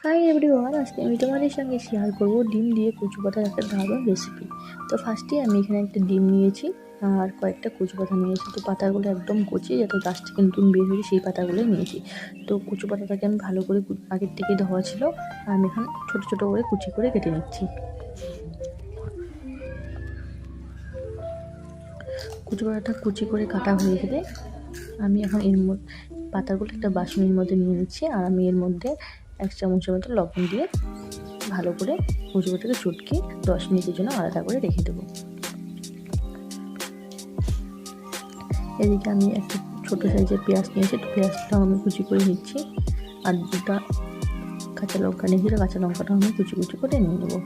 Hi everyone, আজকে আমি তোমাদের সঙ্গে শেয়ার করব ডিম দিয়ে কচু পাতার একটা দারুণ রেসিপি। তো ফার্স্টে আমি এখানে একটা ডিম নিয়েছি আর কয়েকটা কচু পাতা নিয়েছি। তো পাতাগুলো একদম কচি, যাতে গাছ থেকে নতুন বের হয়েছে সেই পাতাগুলোই নিয়েছি। তো কচু পাতাটাকে আমি ভালো করে আগের থেকেই ধোয়া ছিল, আর আমি এখন ছোটো ছোটো করে কুচি করে কেটে নিচ্ছি। কচু পাতাটা কুচি করে কাটা হয়ে গেলে আমি এখন এর মধ্যে পাতাগুলো একটা বাসনের মধ্যে নিয়ে নিচ্ছি, আর আমি এর মধ্যে 1 চামচের মতো লবণ দিয়ে ভালো করে কচু পাতাটাকে চটকে 10 মিনিটের জন্য আলাদা করে রেখে দেবো। এদিকে আমি একটা ছোটো সাইজের পেঁয়াজ নিয়েছি, তো পেঁয়াজটাও আমি কুচি করে নিচ্ছি, আর 2টা কাঁচা লঙ্কা নিয়েছি, কাঁচা লঙ্কাটাও আমি কুচি কুচি করে নিয়ে নেবো।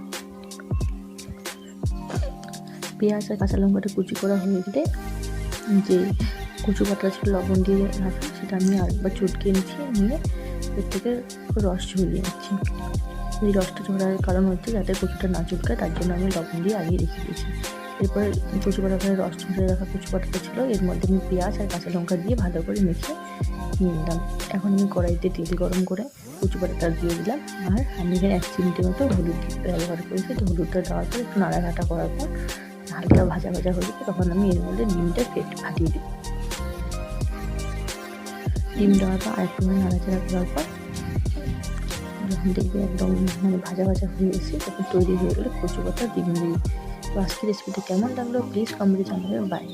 পেঁয়াজ আর কাঁচা লঙ্কাটা কুচি করা হয়ে গেলে যে কচু পাতা ছিল লবণ দিয়ে রাখা, সেটা আমি আরেকবার চটকে নিচ্ছি, নিয়ে এর থেকে রস ঝরিয়ে নিচ্ছি। এই রসটা ঝরার কারণ হচ্ছে যাতে কচুটা না চটকায়, তার জন্য আমি লবণ দিয়ে আগিয়ে রেখে দিয়েছি। এরপর কচু পাতাটা রস ঝরিয়ে রাখা কচু পাতাটা ছিল, এর মধ্যে আমি পেঁয়াজ আর কাঁচা লঙ্কা দিয়ে ভালো করে মেখে নিয়ে নিলাম। এখন আমি কড়াইতে তেল গরম করে কচু পাতাটা দিয়ে দিলাম, আর আমি এখানে 1 চিমটির মতো হলুদ ব্যবহার করেছি। তো হলুদটা দেওয়ার পর একটু নাড়াঘাটা করার পর হালকা ভাজা ভাজা হয়ে যাবে, তখন আমি এর মধ্যে ডিমটা ফাটিয়ে দিই। ডিম দেওয়ার পর আরেকটু নাড়াচাড়া করার পর যখন দেখবে একদম ভাজা ভাজা হয়ে এসেছে, তখন তৈরি হয়ে গেলে কচু পাতা ডিম দিই। তো আজকের রেসিপিটা কেমন লাগলো প্লিজ কমেন্টে জানাবে। বাই।